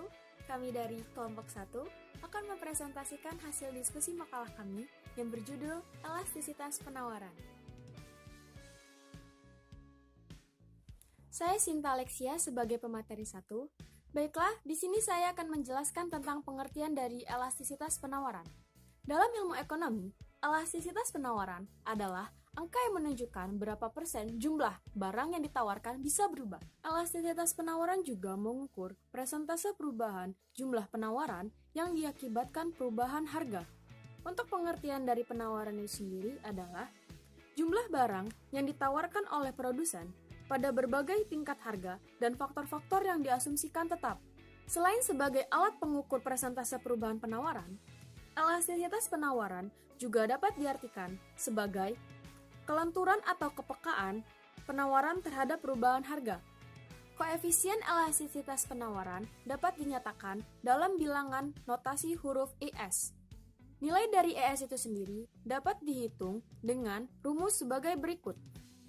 wabarakatuh. Kami dari kelompok 1 akan mempresentasikan hasil diskusi makalah kami yang berjudul Elastisitas Penawaran. Saya Sinta Alexia sebagai pemateri 1. Baiklah, di sini saya akan menjelaskan tentang pengertian dari elastisitas penawaran. Dalam ilmu ekonomi, elastisitas penawaran adalah angka yang menunjukkan berapa persen jumlah barang yang ditawarkan bisa berubah. Elastisitas penawaran juga mengukur persentase perubahan jumlah penawaran yang diakibatkan perubahan harga. Untuk pengertian dari penawaran itu sendiri adalah jumlah barang yang ditawarkan oleh produsen pada berbagai tingkat harga dan faktor-faktor yang diasumsikan tetap. Selain sebagai alat pengukur persentase perubahan penawaran, elastisitas penawaran juga dapat diartikan sebagai kelenturan atau kepekaan penawaran terhadap perubahan harga. Koefisien elastisitas penawaran dapat dinyatakan dalam bilangan notasi huruf ES. Nilai dari ES itu sendiri dapat dihitung dengan rumus sebagai berikut.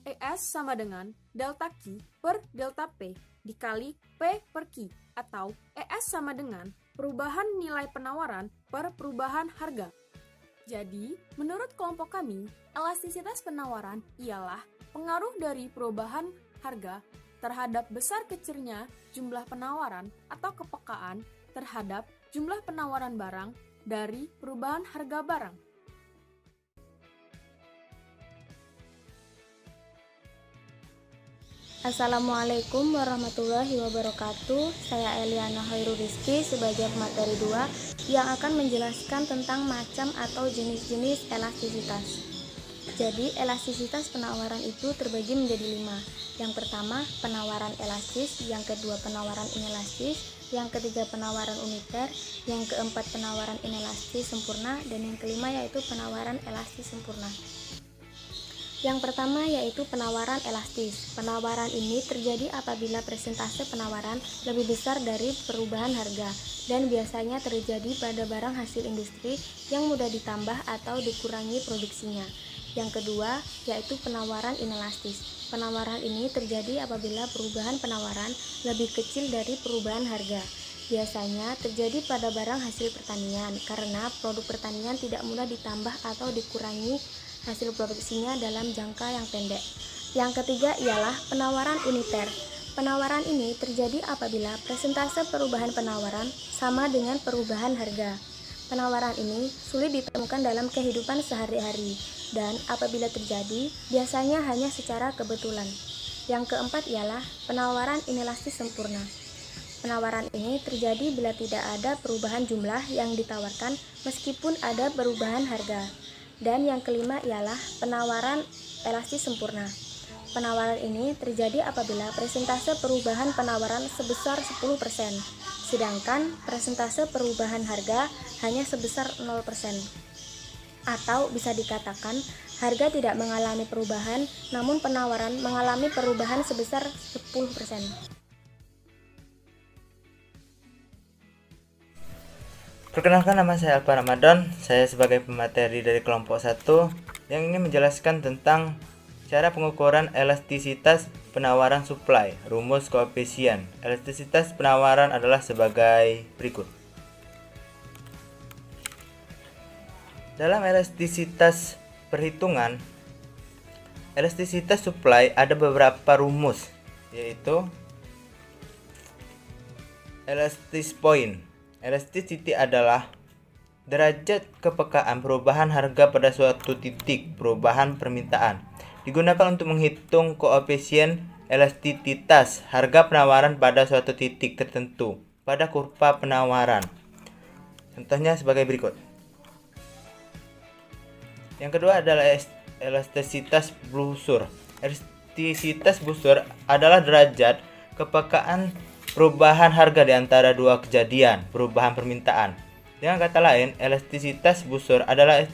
ES sama dengan delta Q per delta P dikali P per Q, atau ES sama dengan perubahan nilai penawaran per perubahan harga. Jadi, menurut kelompok kami, elastisitas penawaran ialah pengaruh dari perubahan harga terhadap besar kecilnya jumlah penawaran atau kepekaan terhadap jumlah penawaran barang dari perubahan harga barang. Assalamualaikum warahmatullahi wabarakatuh. Saya Eliana Hoirul Rizky sebagai pemateri 2 yang akan menjelaskan tentang macam atau jenis-jenis elastisitas. Jadi, elastisitas penawaran itu terbagi menjadi 5. Yang pertama, penawaran elastis, yang kedua penawaran inelastis, yang ketiga penawaran uniter, yang keempat penawaran inelastis sempurna, dan yang kelima yaitu penawaran elastis sempurna. Yang pertama yaitu penawaran elastis. Penawaran ini terjadi apabila persentase penawaran lebih besar dari perubahan harga dan biasanya terjadi pada barang hasil industri yang mudah ditambah atau dikurangi produksinya. Yang kedua yaitu penawaran inelastis. Penawaran ini terjadi apabila perubahan penawaran lebih kecil dari perubahan harga. Biasanya terjadi pada barang hasil pertanian karena produk pertanian tidak mudah ditambah atau dikurangi hasil produksinya dalam jangka yang pendek. Yang ketiga ialah penawaran uniter. Penawaran ini terjadi apabila persentase perubahan penawaran sama dengan perubahan harga. Penawaran ini sulit ditemukan dalam kehidupan sehari-hari dan apabila terjadi biasanya hanya secara kebetulan. Yang keempat ialah penawaran inelastis sempurna. Penawaran ini terjadi bila tidak ada perubahan jumlah yang ditawarkan meskipun ada perubahan harga. Dan yang kelima ialah penawaran elastis sempurna. Penawaran ini terjadi apabila persentase perubahan penawaran sebesar 10%, sedangkan persentase perubahan harga hanya sebesar 0%. Atau bisa dikatakan, harga tidak mengalami perubahan, namun penawaran mengalami perubahan sebesar 10%. Perkenalkan, nama saya Alfa Ramadan. Saya sebagai pemateri dari kelompok 1 yang ingin menjelaskan tentang cara pengukuran elastisitas penawaran supply. Rumus koefisien elastisitas penawaran adalah sebagai berikut. Dalam elastisitas perhitungan elastisitas supply ada beberapa rumus, yaitu elastis point. Elasticity adalah derajat kepekaan perubahan harga pada suatu titik perubahan permintaan. Digunakan untuk menghitung koefisien elastisitas harga penawaran pada suatu titik tertentu pada kurva penawaran. Contohnya sebagai berikut. Yang kedua adalah elastisitas Brewster. Elastisitas Brewster adalah derajat kepekaan perubahan harga di antara dua kejadian perubahan permintaan. Dengan kata lain, elastisitas Brewster adalah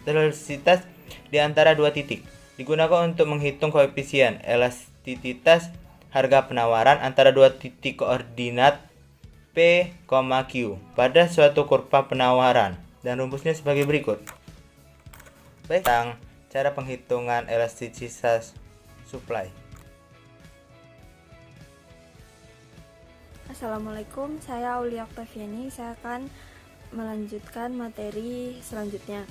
elastisitas di antara dua titik. Digunakan untuk menghitung koefisien elastisitas harga penawaran antara dua titik koordinat P, Q pada suatu kurva penawaran. Dan rumusnya sebagai berikut. Baik, tentang cara penghitungan elastisitas supply. Assalamualaikum, saya Aulia Oktaviani. Saya akan melanjutkan materi selanjutnya.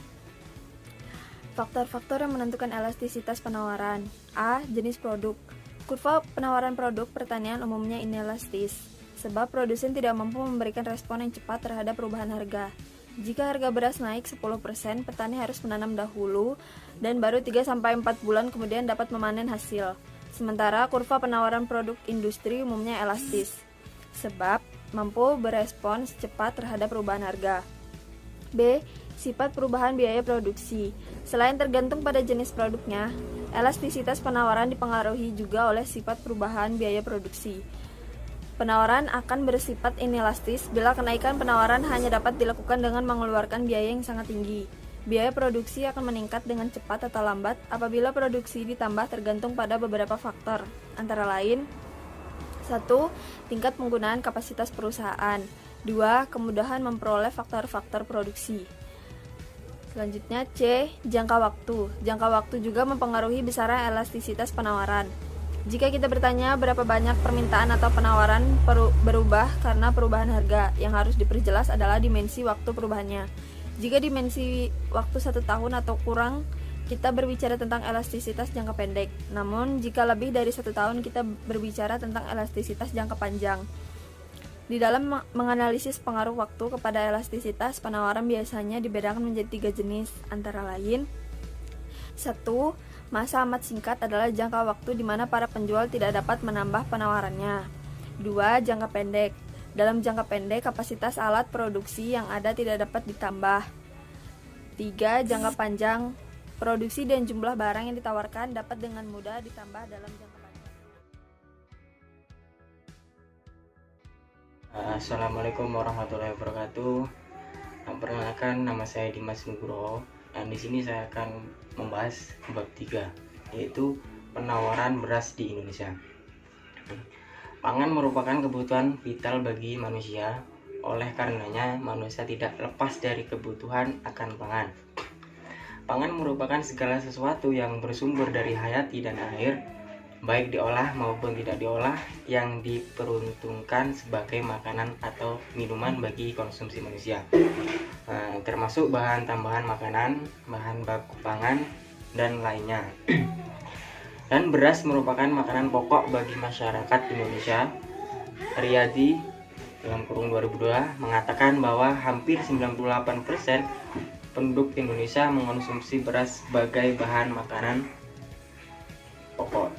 Faktor-faktor yang menentukan elastisitas penawaran. A. Jenis produk. Kurva penawaran produk pertanian umumnya inelastis, sebab produsen tidak mampu memberikan respon yang cepat terhadap perubahan harga. Jika harga beras naik 10%, petani harus menanam dahulu dan baru 3-4 bulan kemudian dapat memanen hasil. Sementara kurva penawaran produk industri umumnya elastis, sebab mampu berespons cepat terhadap perubahan harga. B. Sifat perubahan biaya produksi. Selain tergantung pada jenis produknya, elastisitas penawaran dipengaruhi juga oleh sifat perubahan biaya produksi. Penawaran akan bersifat inelastis bila kenaikan penawaran hanya dapat dilakukan dengan mengeluarkan biaya yang sangat tinggi. Biaya produksi akan meningkat dengan cepat atau lambat apabila produksi ditambah tergantung pada beberapa faktor, antara lain 1. Tingkat penggunaan kapasitas perusahaan. 2. Kemudahan memperoleh faktor-faktor produksi. Selanjutnya C. Jangka waktu. Jangka waktu juga mempengaruhi besaran elastisitas penawaran. Jika kita bertanya berapa banyak permintaan atau penawaran berubah karena perubahan harga, yang harus diperjelas adalah dimensi waktu perubahannya. Jika dimensi waktu 1 tahun atau kurang, kita berbicara tentang elastisitas jangka pendek. Namun, jika lebih dari 1 tahun, kita berbicara tentang elastisitas jangka panjang. Di dalam menganalisis pengaruh waktu kepada elastisitas penawaran biasanya dibedakan menjadi 3 jenis, antara lain 1. Masa amat singkat adalah jangka waktu di mana para penjual tidak dapat menambah penawarannya. 2. Jangka pendek. Dalam jangka pendek, kapasitas alat produksi yang ada tidak dapat ditambah. 3. Jangka panjang. Produksi dan jumlah barang yang ditawarkan dapat dengan mudah ditambah dalam jangka panjang. Assalamualaikum warahmatullahi wabarakatuh. Perkenalkan, nama saya Dimas Nugroho. Dan di sini saya akan membahas bab 3, yaitu penawaran beras di Indonesia. Pangan merupakan kebutuhan vital bagi manusia. Oleh karenanya, manusia tidak lepas dari kebutuhan akan pangan. Pangan merupakan segala sesuatu yang bersumber dari hayati dan air, baik diolah maupun tidak diolah, yang diperuntukkan sebagai makanan atau minuman bagi konsumsi manusia, termasuk bahan tambahan makanan, bahan baku pangan, dan lainnya. Dan beras merupakan makanan pokok bagi masyarakat Indonesia. Riyadi dalam kurung 2002 mengatakan bahwa hampir 98% penduduk Indonesia mengonsumsi beras sebagai bahan makanan pokok.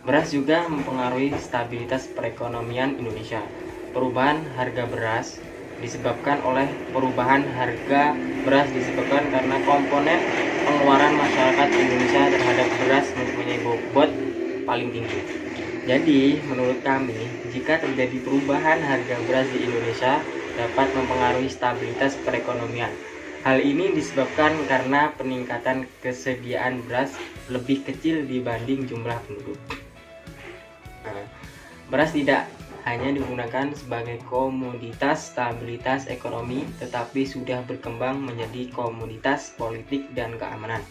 Beras juga mempengaruhi stabilitas perekonomian Indonesia. Perubahan harga beras disebabkan oleh perubahan harga beras disebabkan karena komponen pengeluaran masyarakat Indonesia terhadap beras mempunyai bobot paling tinggi. Jadi, menurut kami, jika terjadi perubahan harga beras di Indonesia dapat mempengaruhi stabilitas perekonomian. Hal ini disebabkan karena peningkatan kesediaan beras lebih kecil dibanding jumlah penduduk. Beras tidak hanya digunakan sebagai komoditas stabilitas ekonomi, tetapi sudah berkembang menjadi komoditas politik dan keamanan.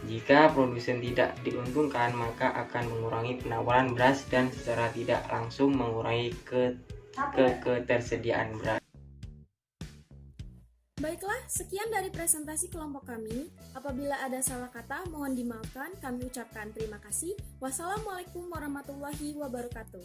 Jika produsen tidak diuntungkan, maka akan mengurangi penawaran beras dan secara tidak langsung mengurangi ketersediaan beras. Baiklah, sekian dari presentasi kelompok kami. Apabila ada salah kata, mohon dimaafkan. Kami ucapkan terima kasih. Wassalamualaikum warahmatullahi wabarakatuh.